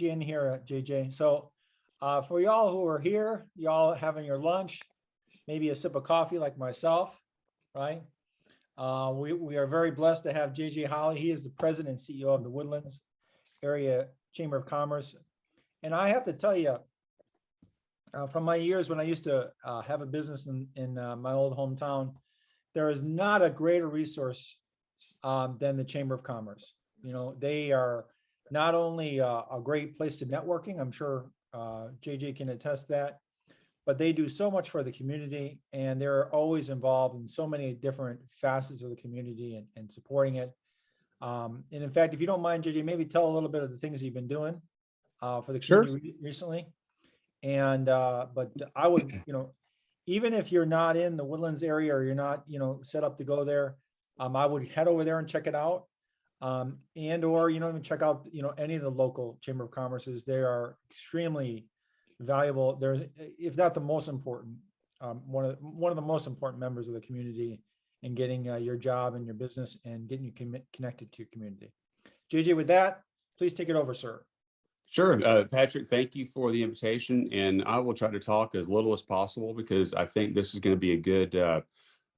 you in here, JJ. So for y'all who are here, y'all having your lunch, maybe a sip of coffee like myself, right? We are very blessed to have JJ Hollie. He is the president and CEO of the Woodlands Area Chamber of Commerce. And I have to tell you, from my years when I used to have a business in my old hometown, there is not a greater resource than the Chamber of Commerce. You know, they are not only a great place to networking, I'm sure JJ can attest that, but they do so much for the community, and they're always involved in so many different facets of the community and supporting it. And in fact, if you don't mind, JJ, maybe tell a little bit of the things you've been doing for the community recently. And but I would, even if you're not in the Woodlands area or you're not, set up to go there, I would head over there and check it out. And or, even check out, any of the local Chamber of Commerces. They are extremely valuable. There's, if not the most important, one of the most important members of the community in getting your job and your business and getting you connected to your community. JJ, with that, please take it over, sir. Sure. Patrick, thank you for the invitation. And I will try to talk as little as possible because I think this is going to be a good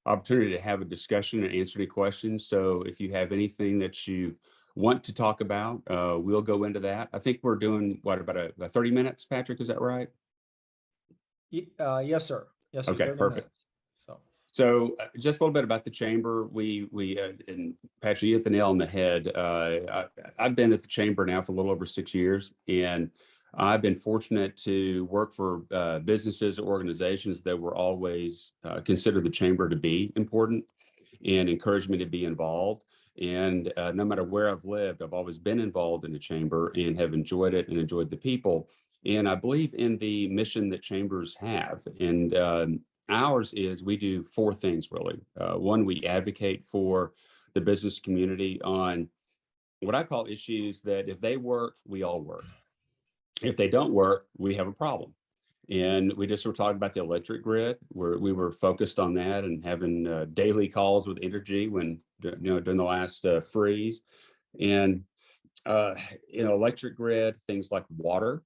opportunity to have a discussion and answer any questions. So if you have anything that you want to talk about, we'll go into that. I think we're doing, what, about 30 minutes, Patrick? Is that right? Yes, sir. Yes, sir. Okay, perfect. So just a little bit about the chamber. And Patrick, you hit the nail on the head. I've been at the chamber now for a little over 6 years, and I've been fortunate to work for businesses or organizations that were always consider the chamber to be important and encourage me to be involved. And no matter where I've lived, I've always been involved in the chamber and have enjoyed it and enjoyed the people. And I believe in the mission that chambers have. And ours is we do four things, really. One, we advocate for the business community on what I call issues that if they work, we all work. If they don't work, we have a problem. And we just were talking about the electric grid, where we were focused on that and having daily calls with Energy when, during the last freeze. And, electric grid, things like water,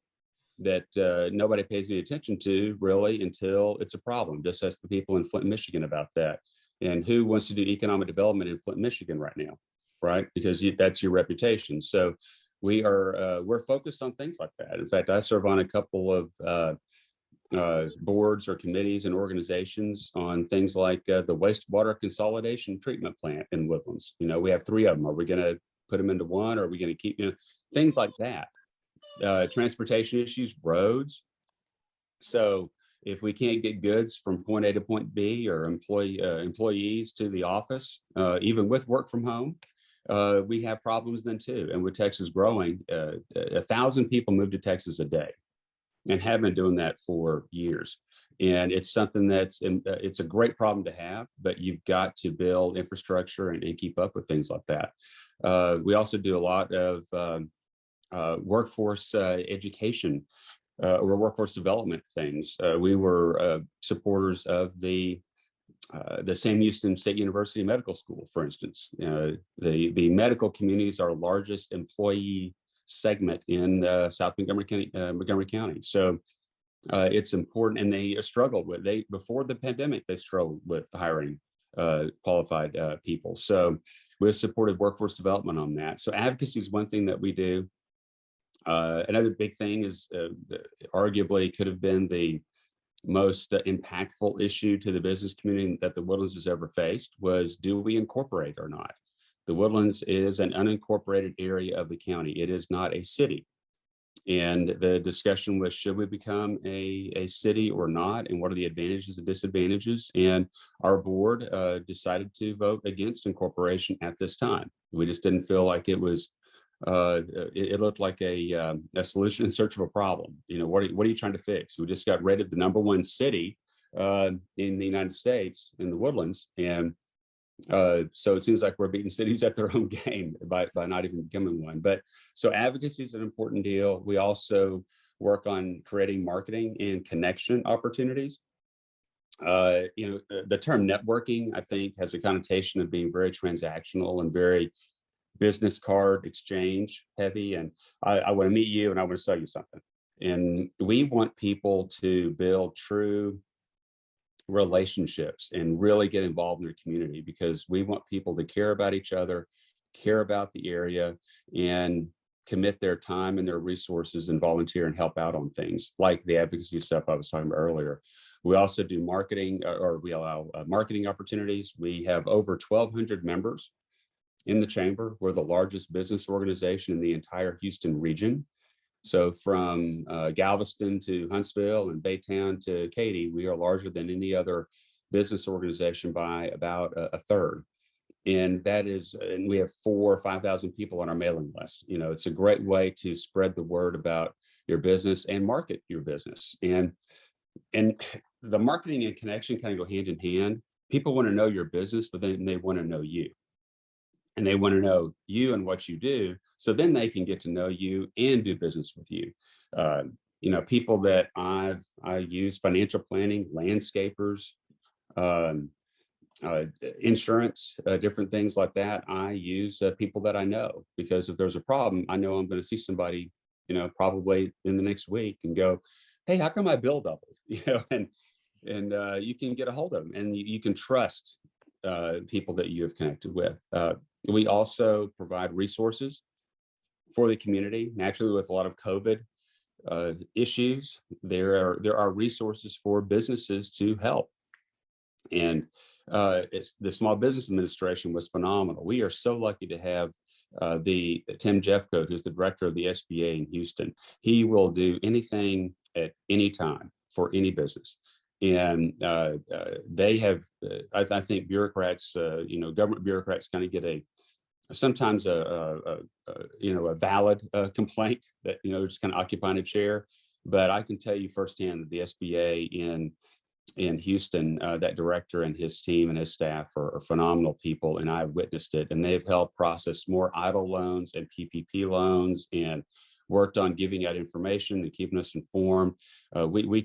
that nobody pays any attention to really until it's a problem. Just ask the people in Flint, Michigan about that. And who wants to do economic development in Flint, Michigan right now, right? Because that's your reputation. So we're focused on things like that. In fact, I serve on a couple of boards or committees and organizations on things like the wastewater consolidation treatment plant in Woodlands. We have 3 of them. Are we going to put them into one? Or are we going to keep, things like that? Transportation issues, roads. So if we can't get goods from point A to point B or employees to the office, even with work from home, we have problems then too. And with Texas growing, 1,000 people move to Texas a day and have been doing that for years. And it's something it's a great problem to have, but you've got to build infrastructure and keep up with things like that. We also do a lot of workforce education or workforce development things. We were supporters of the Sam Houston State University Medical School, for instance. The medical community is our largest employee segment in South Montgomery County. So it's important, and they struggled with before the pandemic. They struggled with hiring qualified people. So we've supported workforce development on that. So advocacy is one thing that we do. Another big thing is arguably could have been the most impactful issue to the business community that the Woodlands has ever faced was, do we incorporate or not? The Woodlands is an unincorporated area of the county. It is not a city. And the discussion was, should we become a city or not? And what are the advantages and disadvantages? And our board decided to vote against incorporation at this time. We just didn't feel like it was it looked like a solution in search of a problem. What are you trying to fix? We just got rated the #1 city in the United States in the Woodlands, and so it seems like we're beating cities at their own game by not even becoming one. But so advocacy is an important deal. We also work on creating marketing and connection opportunities. The term networking, I think, has a connotation of being very transactional and very business card exchange heavy, and I want to meet you and I want to sell you something. And we want people to build true relationships and really get involved in their community, because we want people to care about each other, care about the area, and commit their time and their resources and volunteer and help out on things like the advocacy stuff I was talking about earlier. We also do marketing, or we allow marketing opportunities. We have over 1,200 members in the chamber. We're the largest business organization in the entire Houston region. So from Galveston to Huntsville and Baytown to Katy, we are larger than any other business organization by about a third. And we have 4,000 or 5,000 people on our mailing list. You know, it's a great way to spread the word about your business and market your business. And the marketing and connection kind of go hand in hand. People want to know your business, but then they want to know you. And they want to know you and what you do, so then they can get to know you and do business with you. You know, people that I use: financial planning, landscapers, insurance, different things like that. I use people that I know, because if there's a problem, I know I'm going to see somebody, you know, probably in the next week, and go, hey, how come my bill doubled? You know, and you can get a hold of them, and you can trust people that you have connected with. We also provide resources for the community. Naturally, with a lot of COVID issues, there are resources for businesses to help. And it's the Small Business Administration was phenomenal. We are so lucky to have the Tim Jeffcoat, who's the director of the SBA in Houston. He will do anything at any time for any business. And they have, I think bureaucrats, you know, government bureaucrats kind of get sometimes a valid complaint that, you know, they're just kind of occupying a chair. But I can tell you firsthand that the SBA in Houston, that director and his team and his staff are phenomenal people, and I've witnessed it. And they've helped process more EIDL loans and PPP loans, and worked on giving out information and keeping us informed. We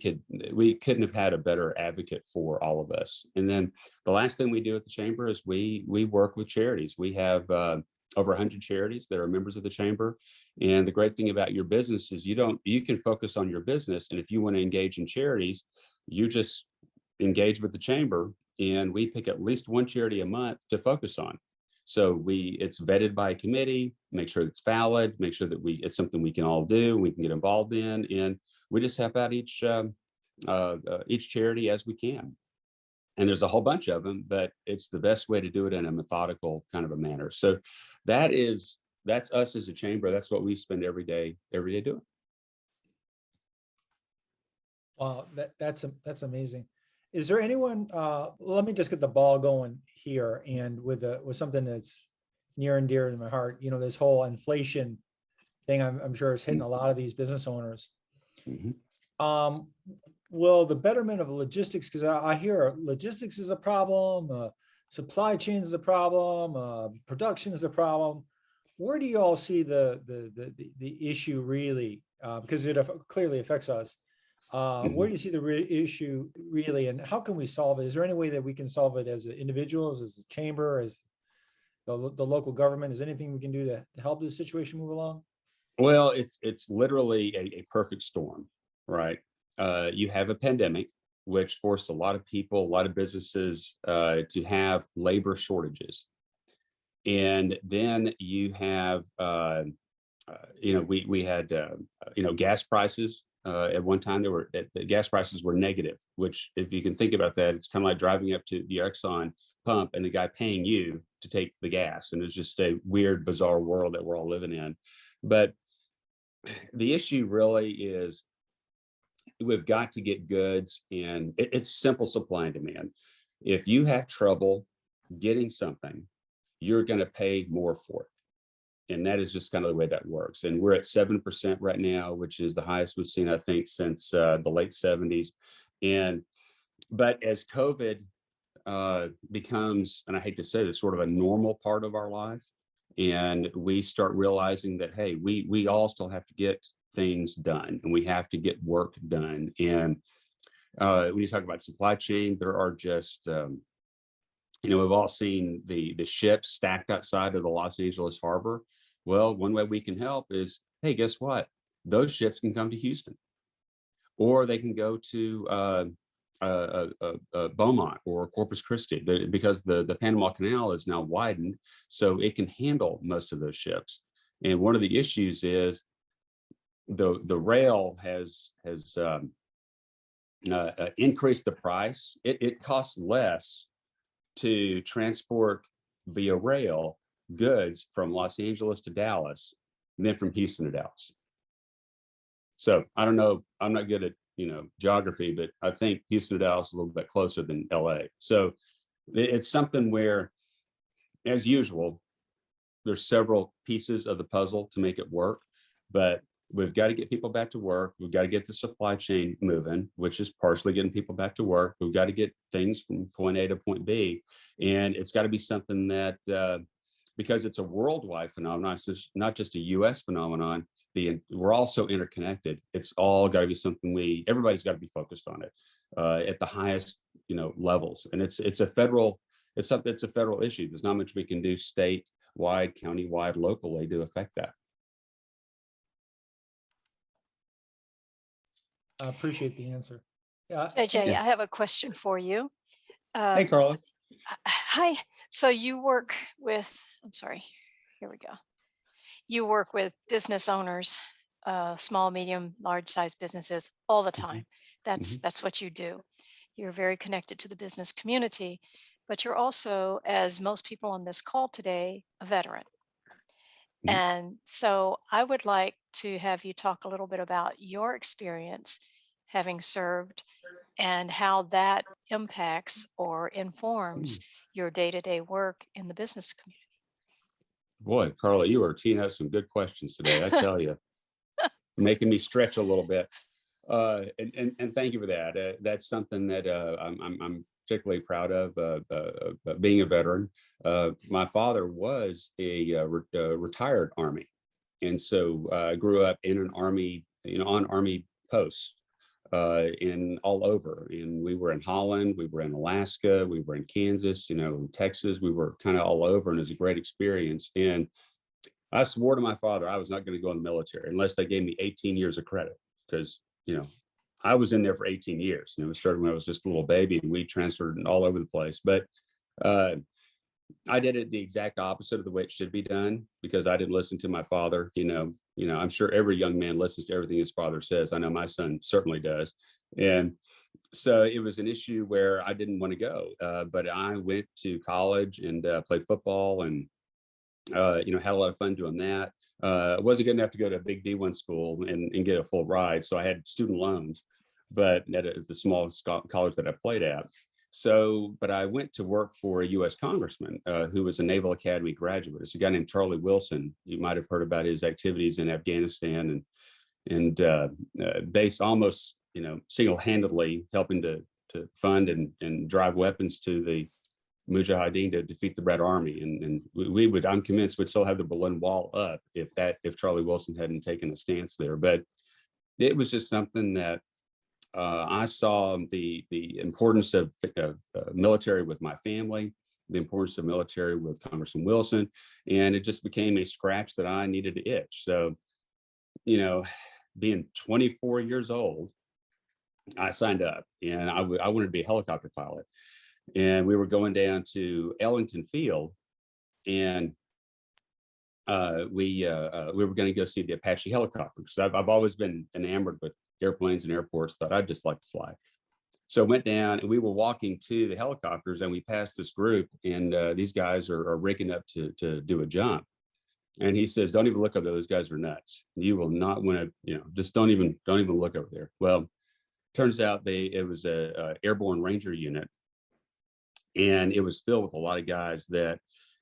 couldn't have had a better advocate for all of us. And then the last thing we do at the chamber is we work with charities. We have over 100 charities that are members of the chamber. And the great thing about your business is you can focus on your business. And if you want to engage in charities, you just engage with the chamber, and we pick at least one charity a month to focus on. So it's vetted by a committee, make sure it's valid, make sure that it's something we can all do, we can get involved in, and we just help out each charity as we can. And there's a whole bunch of them, but it's the best way to do it in a methodical kind of a manner. So that's us as a chamber. That's what we spend every day doing. Wow, that's amazing. Is there anyone, let me just get the ball going here, and with something that's near and dear to my heart, you know, this whole inflation thing, I'm sure is hitting a lot of these business owners. Mm-hmm. Will the betterment of logistics, because I hear logistics is a problem, supply chain is a problem, production is a problem. Where do you all see the issue really? Because it clearly affects us. Where do you see the issue really, and how can we solve it? Is there any way that we can solve it as individuals, as the chamber, as the local government? Is there anything we can do to help this situation move along? Well, it's literally a perfect storm, right? You have a pandemic, which forced a lot of people, a lot of businesses to have labor shortages. And then you have, we had, gas prices. At one time, the gas prices were negative, which, if you can think about that, it's kind of like driving up to the Exxon pump and the guy paying you to take the gas. And it's just a weird, bizarre world that we're all living in. But the issue really is we've got to get goods, and it's simple supply and demand. If you have trouble getting something, you're going to pay more for it. And that is just kind of the way that works. And we're at 7% right now, which is the highest we've seen, I think, since the late 70s. But as COVID becomes, and I hate to say this, sort of a normal part of our life, and we start realizing that, hey, we all still have to get things done, and we have to get work done. And when you talk about supply chain, there are just we've all seen the ships stacked outside of the Los Angeles harbor. Well, one way we can help is, hey, guess what? Those ships can come to Houston, or they can go to Beaumont or Corpus Christi, because the Panama Canal is now widened, so it can handle most of those ships. And one of the issues is the rail has increased the price. It costs less to transport via rail goods from Los Angeles to Dallas than from Houston to Dallas. So I don't know, I'm not good at geography, but I think Houston to Dallas is a little bit closer than LA. So it's something where, as usual, there's several pieces of the puzzle to make it work, but we've got to get people back to work. We've got to get the supply chain moving, which is partially getting people back to work. We've got to get things from point A to point B. And it's got to be something that, because it's a worldwide phenomenon, it's not just a US phenomenon, we're all so interconnected. It's all got to be something everybody's got to be focused on it at the highest, levels. And it's a federal issue. There's not much we can do statewide, countywide, locally to affect that. I appreciate the answer. Yeah. JJ, I have a question for you. Hey, Carla. Hi. So you work with, here we go. You work with business owners, small, medium, large size businesses all the time. That's what you do. You're very connected to the business community, but you're also, as most people on this call today, a veteran. And so I would like to have you talk a little bit about your experience having served and how that impacts or informs your day-to-day work in the business community. Boy, Carla, you are teeing up some good questions today, I tell you. Making me stretch a little bit. And thank you for that. That's something that I'm particularly proud of, being a veteran. My father was a retired Army. And so I grew up in an Army, on Army posts in all over. And we were in Holland, we were in Alaska, we were in Kansas, in Texas, we were kind of all over, and it was a great experience. And I swore to my father I was not going to go in the military unless they gave me 18 years of credit, because, I was in there for 18 years. It started when I was just a little baby, and we transferred all over the place. But I did it the exact opposite of the way it should be done, because I didn't listen to my father. I'm sure every young man listens to everything his father says. I know my son certainly does. And so it was an issue where I didn't want to go, but I went to college and played football and, had a lot of fun doing that. I wasn't good enough to go to a big D1 school and get a full ride. So I had student loans, but at the small college that I played at. So, but I went to work for a U.S. congressman who was a Naval Academy graduate. It's a guy named Charlie Wilson. You might have heard about his activities in Afghanistan and based almost, single-handedly helping to fund and drive weapons to the Mujahideen to defeat the Red Army. And we would, I'm convinced, would still have the Berlin Wall up if Charlie Wilson hadn't taken a stance there. But it was just something that I saw the importance of military with my family, the importance of military with Congressman Wilson, and it just became a scratch that I needed to itch. So, being 24 years old, I signed up, and I wanted to be a helicopter pilot. And we were going down to Ellington Field, and we were going to go see the Apache helicopters. I've always been enamored with airplanes and airports, thought I'd just like to fly. So I went down, and we were walking to the helicopters, and we passed this group, and these guys are rigging up to do a jump. And he says, "Don't even look over there. Those guys are nuts. You will not want to, just don't even look over there." Well, turns out it was a airborne ranger unit, and it was filled with a lot of guys that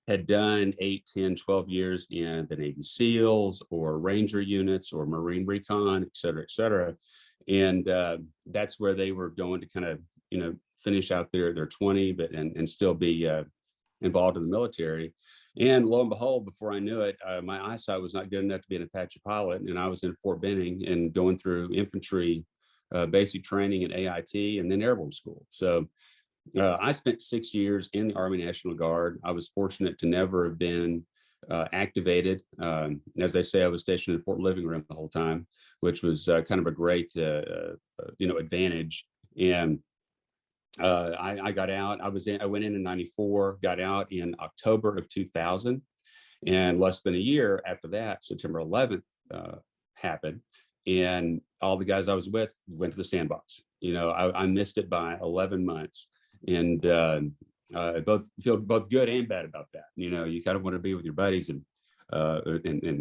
had done 8, 10, 12 years in the Navy SEALs or Ranger units or Marine Recon, et cetera, et cetera. And that's where they were going to kind of, finish out their 20, but and still be involved in the military. And lo and behold, before I knew it, my eyesight was not good enough to be an Apache pilot. And I was in Fort Benning and going through infantry basic training in AIT and then airborne school. So I spent 6 years in the Army National Guard. I was fortunate to never have been activated. As they say, I was stationed in Fort Living Room the whole time, which was kind of a great, advantage. And I got out. I went in '94, got out in October of 2000, and less than a year after that, September 11th happened, and all the guys I was with went to the sandbox. I missed it by 11 months, and both feel both good and bad about that. You kind of want to be with your buddies and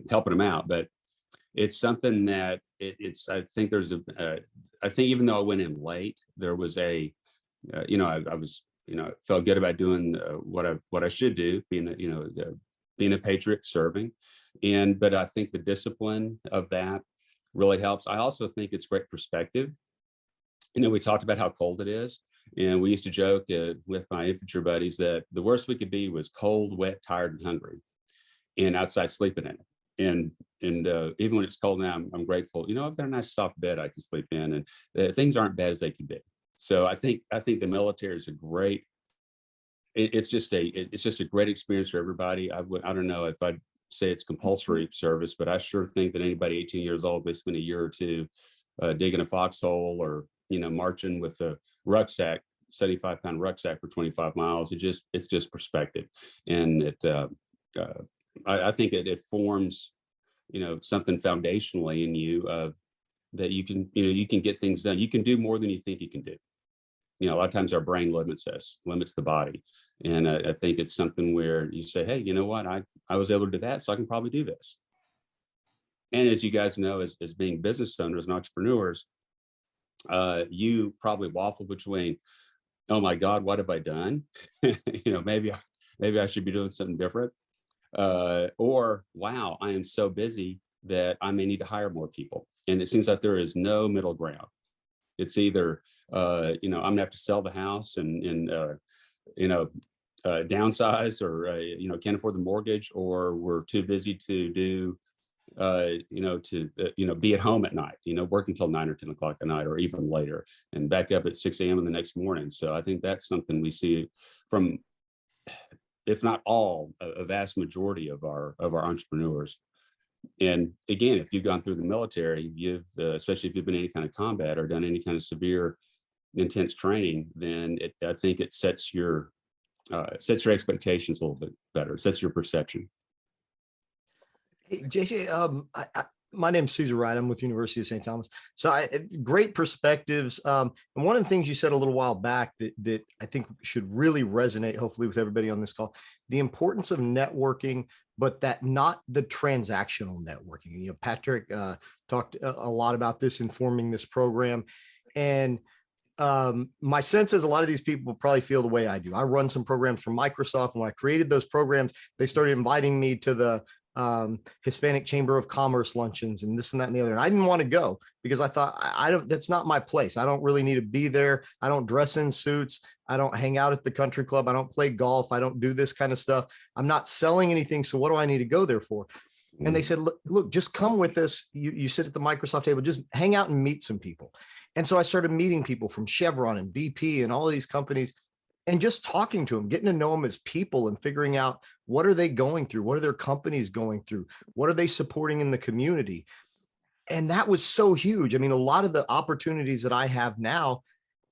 helping them out, but it's something that I think I think even though I went in late, there was I was, felt good about doing what I should do, being a patriot, serving. But I think the discipline of that really helps. I also think it's great perspective. We talked about how cold it is. And we used to joke with my infantry buddies that the worst we could be was cold, wet, tired, and hungry, and outside sleeping in it. And even when it's cold now, I'm grateful. I've got a nice soft bed I can sleep in, and things aren't bad as they can be. So I think the military is a great. It's just a great experience for everybody. I don't know if I'd say it's compulsory service, but I sure think that anybody 18 years old, they spend a year or two digging a foxhole or marching with a rucksack, 75-pound rucksack for 25 miles. It's just perspective, and I think it forms something foundationally in you of that you can get things done. You can do more than you think you can do. A lot of times our brain limits the body. And I think it's something where you say, hey, you know what? I was able to do that, so I can probably do this. And as you guys know, as being business owners and entrepreneurs, you probably waffle between, oh my God, what have I done? Maybe I should be doing something different. Or, wow, I am so busy that I may need to hire more people. And it seems like there is no middle ground. It's either, I'm gonna have to sell the house and downsize, or, can't afford the mortgage, or we're too busy to do, be at home at night, work until 9 or 10 o'clock at night, or even later, and back up at 6 a.m. in the next morning. So I think that's something we see from, if not all, a vast majority of our entrepreneurs. And again, if you've gone through the military, especially if you've been in any kind of combat or done any kind of severe, intense training, then I think it sets your expectations a little bit better, sets your perception. Hey, JJ, my name's Caesar Wright. I'm with University of St. Thomas. So great perspectives. And one of the things you said a little while back that I think should really resonate, hopefully, with everybody on this call, the importance of networking, but that not the transactional networking. Patrick talked a lot about this in forming this program. And my sense is a lot of these people probably feel the way I do. I run some programs for Microsoft. And when I created those programs, they started inviting me to the Hispanic Chamber of Commerce luncheons and this and that and the other. And I didn't want to go because I thought, that's not my place. I don't really need to be there. I don't dress in suits. I don't hang out at the country club. I don't play golf. I don't do this kind of stuff. I'm not selling anything. So what do I need to go there for? And they said, look, just come with us. You sit at the Microsoft table, just hang out and meet some people. And so I started meeting people from Chevron and BP and all of these companies, and just talking to them, getting to know them as people and figuring out what are they going through? What are their companies going through? What are they supporting in the community? And that was so huge. I mean, a lot of the opportunities that I have now,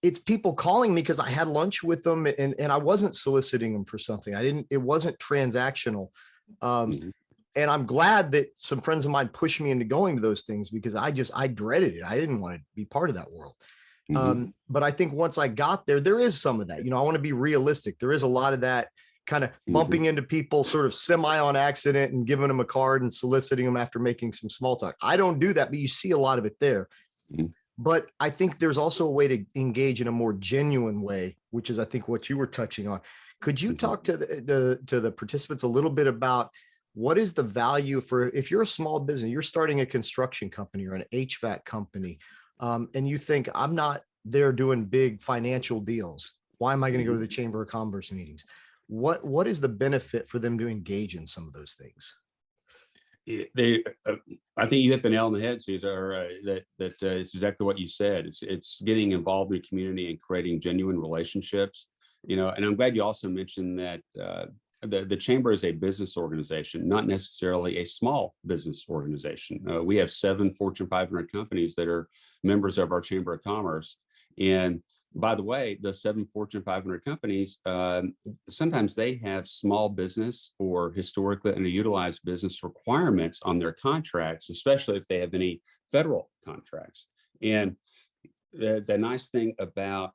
it's people calling me because I had lunch with them and I wasn't soliciting them for something. It wasn't transactional. And I'm glad that some friends of mine pushed me into going to those things because I dreaded it. I didn't want to be part of that world. But I think once I got there, there is some of that. I want to be realistic. There is a lot of that kind of bumping into people sort of semi on accident and giving them a card and soliciting them after making some small talk. I don't do that, but you see a lot of it there. But I think there's also a way to engage in a more genuine way, which is, I think, what you were touching on. Could you talk to the participants a little bit about what is the value for, if you're a small business, you're starting a construction company or an HVAC company, and you think, I'm not there doing big financial deals. Why am I going to go to the Chamber of Commerce meetings? What is the benefit for them to engage in some of those things? I think you hit the nail on the head, Caesar. That is exactly what you said. It's getting involved in the community and creating genuine relationships. And I'm glad you also mentioned that the chamber is a business organization, not necessarily a small business organization. We have 7 Fortune 500 companies that are members of our Chamber of Commerce. And by the way, the 7 Fortune 500 companies, sometimes they have small business or historically underutilized business requirements on their contracts, especially if they have any federal contracts. And the nice thing about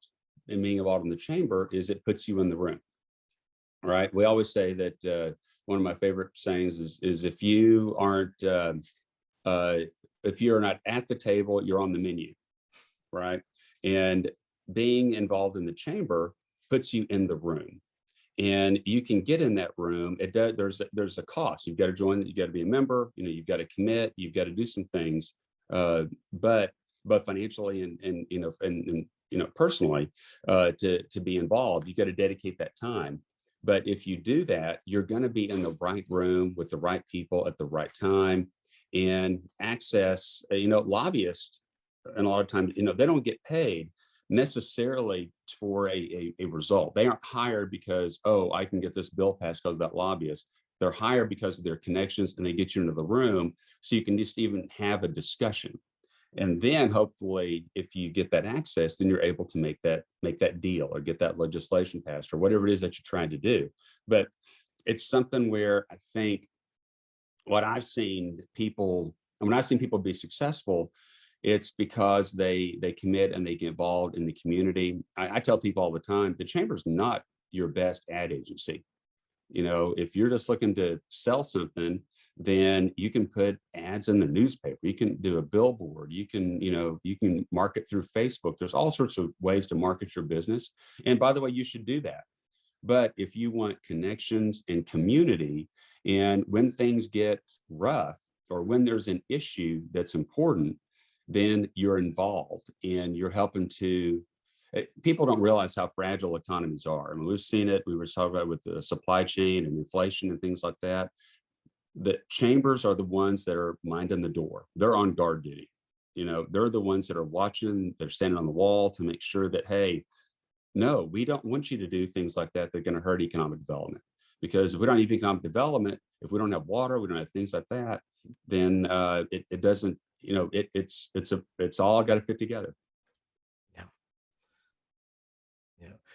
being involved in the chamber is it puts you in the room. Right. We always say that one of my favorite sayings is if you aren't if you're not at the table, you're on the menu. Right. And being involved in the chamber puts you in the room, and you can get in that room. It does. There's a cost. You've got to join. You got to be a member. You've got to commit. You've got to do some things. But financially and personally, to be involved, you got to dedicate that time. But if you do that, you're going to be in the right room with the right people at the right time, and access, lobbyists. And a lot of times, they don't get paid necessarily for a result. They aren't hired because, oh, I can get this bill passed because of that lobbyist. They're hired because of their connections, and they get you into the room so you can just even have a discussion. And then hopefully, if you get that access, then you're able to make that deal or get that legislation passed or whatever it is that you're trying to do. But it's something where I think when I've seen people be successful, it's because they commit and they get involved in the community. I tell people all the time, the chamber's not your best ad agency. If you're just looking to sell something, then you can put ads in the newspaper. You can do a billboard. You can market through Facebook. There's all sorts of ways to market your business. And by the way, you should do that. But if you want connections and community, and when things get rough or when there's an issue that's important, then you're involved and you're helping to. People don't realize how fragile economies are. I mean, we've seen it. We were talking about with the supply chain and inflation and things like that. The chambers are the ones that are minding the door. They're on guard duty. They're the ones that are watching. They're standing on the wall to make sure that, hey, no, we don't want you to do things like that. They're going to hurt economic development. Because if we don't have economic development, if we don't have water, we don't have things like that, then it doesn't. It's all got to fit together. Yeah.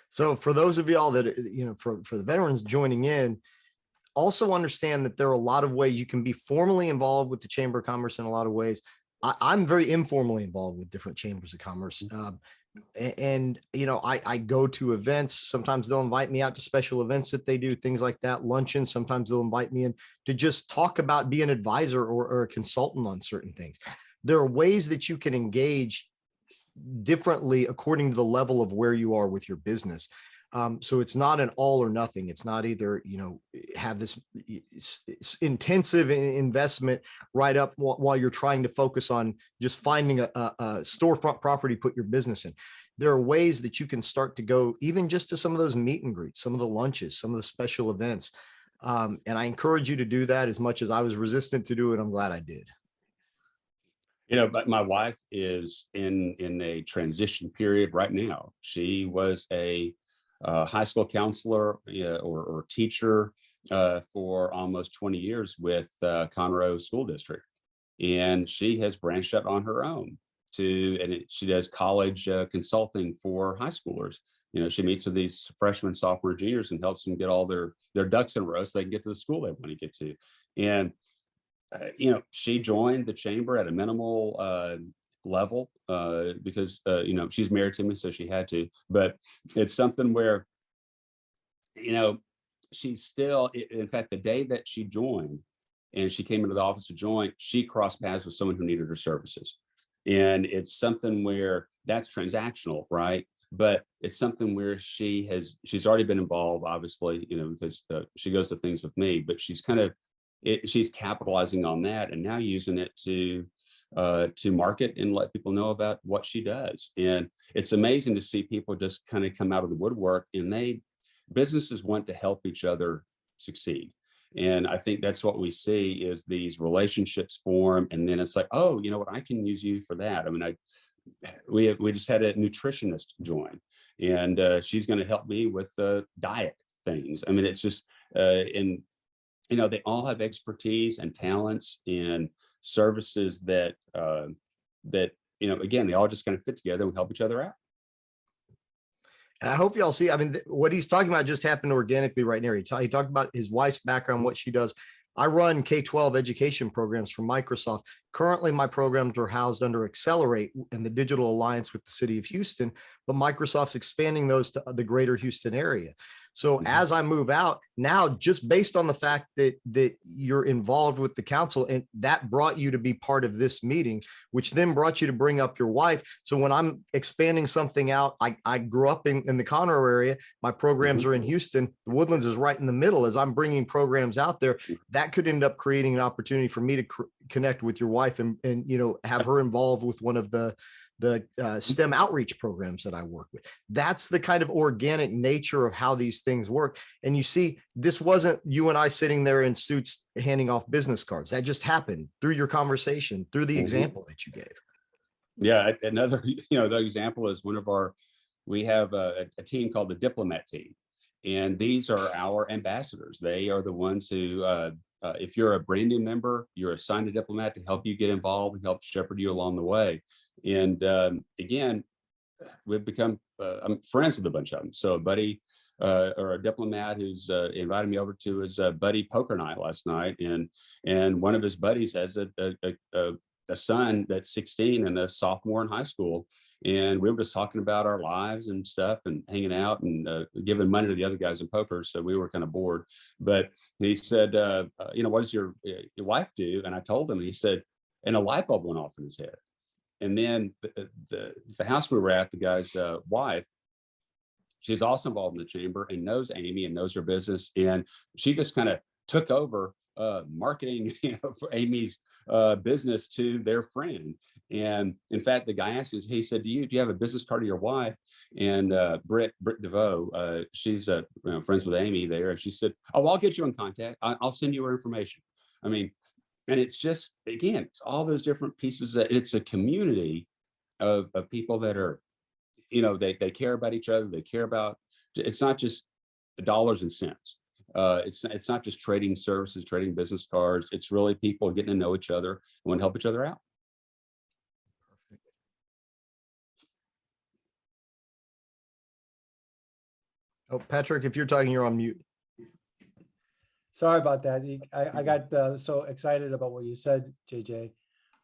So for those of y'all that, for the veterans joining in, also understand that there are a lot of ways you can be formally involved with the Chamber of Commerce in a lot of ways. I'm very informally involved with different chambers of commerce. I go to events. Sometimes they'll invite me out to special events that they do, things like that, luncheons. Sometimes they'll invite me in to just talk about, be an advisor or a consultant on certain things. There are ways that you can engage differently according to the level of where you are with your business. So it's not an all or nothing. It's not either, have this intensive investment right up while you're trying to focus on just finding a storefront property to put your business in. There are ways that you can start to go even just to some of those meet and greets, some of the lunches, some of the special events. And I encourage you to do that as much as I was resistant to do it. I'm glad I did. But my wife is in a transition period right now. She was a high school counselor or teacher for almost 20 years with Conroe School District. And she has branched out on her own she does college consulting for high schoolers. She meets with these freshmen, sophomore, juniors and helps them get all their ducks in a row so they can get to the school they want to get to. And, she joined the chamber at a minimal level because she's married to me, so she had to. But it's something where she's still, in fact, the day that she joined and she came into the office to join, she crossed paths with someone who needed her services. And it's something where that's transactional, right? But it's something where she's already been involved, obviously, because she goes to things with me, but she's she's capitalizing on that and now using it to market and let people know about what she does. And it's amazing to see people just kind of come out of the woodwork, and businesses want to help each other succeed. And I think that's what we see is these relationships form. And then it's like, oh, you know what, I can use you for that. I mean, we just had a nutritionist join, and she's going to help me with the diet things. I mean, it's just and you know, they all have expertise and talents and services that that, you know, again, they all just kind of fit together and help each other out. And I hope y'all see, I mean, what he's talking about just happened organically right now. He talked about his wife's background, what she does. I run K-12 education programs for Microsoft. Currently, my programs are housed under Accelerate and the Digital Alliance with the City of Houston, but Microsoft's expanding those to the greater Houston area. So as I move out now, just based on the fact that you're involved with the council, and that brought you to be part of this meeting, which then brought you to bring up your wife. So when I'm expanding something out, I grew up in the Conroe area. My programs are in Houston. The Woodlands is right in the middle. As I'm bringing programs out there, that could end up creating an opportunity for me to connect with your wife and you know, have her involved with one of the STEM outreach programs that I work with. That's the kind of organic nature of how these things work. And you see, this wasn't you and I sitting there in suits handing off business cards. That just happened through your conversation, through the example that you gave. Yeah, another, you know, the example is we have a team called the Diplomat Team, and these are our ambassadors. They are the ones who, if you're a brand new member, you're assigned a diplomat to help you get involved and help shepherd you along the way. And again, we've become I'm friends with a bunch of them. So a buddy or a diplomat who's invited me over to his buddy poker night last night, and one of his buddies has a son that's 16 and a sophomore in high school, and we were just talking about our lives and stuff and hanging out and giving money to the other guys in poker. So we were kind of bored, but he said, you know, what does your wife do? And I told him, and he said, and a light bulb went off in his head. And then the house we were at, the guy's wife, she's also involved in the chamber and knows Amy and knows her business. And she just kind of took over marketing, you know, for Amy's business to their friend. And in fact, the guy asked us, he said, do you have a business card of your wife? And Britt DeVoe, she's you know, friends with Amy there. And she said, oh, I'll get you in contact. I'll send you her information. I mean, and it's just, again, it's all those different pieces. That it's a community of people that are, you know, they care about each other. They care about, it's not just the dollars and cents. It's not just trading services, trading business cards. It's really people getting to know each other and want to help each other out. Oh, Patrick, if you're talking, you're on mute. Sorry about that. I got so excited about what you said, JJ.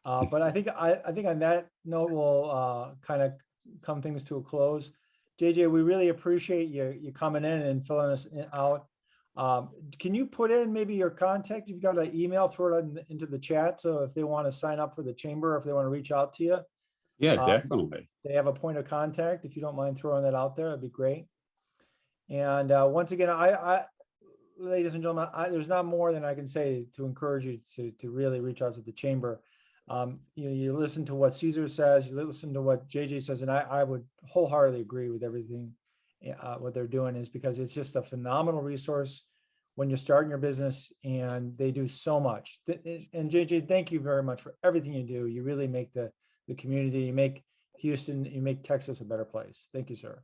But I think on that note, we'll kind of come things to a close. JJ, we really appreciate you coming in and filling us out. Can you put in maybe your contact? You've got an email, throw it into the chat. So if they want to sign up for the chamber, if they want to reach out to you. Yeah, definitely. They have a point of contact. If you don't mind throwing that out there, that'd be great. And once again, ladies and gentlemen, there's not more than I can say to encourage you to really reach out to the chamber. You listen to what Caesar says, you listen to what JJ says, and I would wholeheartedly agree with everything what they're doing, is because it's just a phenomenal resource when you're starting your business, and they do so much. And JJ, thank you very much for everything you do. You really make the community, you make Houston, you make Texas a better place. Thank you, sir.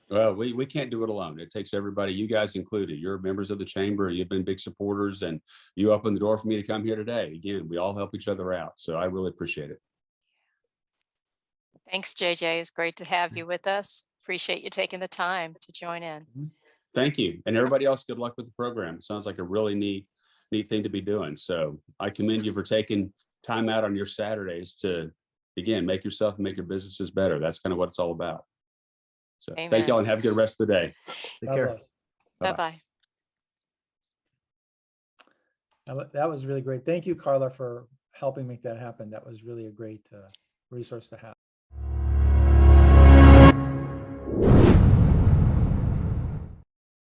Well, we can't do it alone. It takes everybody, you guys included. You're members of the chamber. You've been big supporters, and you opened the door for me to come here today. Again, we all help each other out. So I really appreciate it. Thanks, JJ. It's great to have you with us. Appreciate you taking the time to join in. Thank you. And everybody else, good luck with the program. It sounds like a really neat thing to be doing. So I commend you for taking time out on your Saturdays to, again, make yourself and make your businesses better. That's kind of what it's all about. So Amen. Thank y'all, and have a good rest of the day. Take care. Bye-bye. That was really great. Thank you, Carla, for helping make that happen. That was really a great resource to have.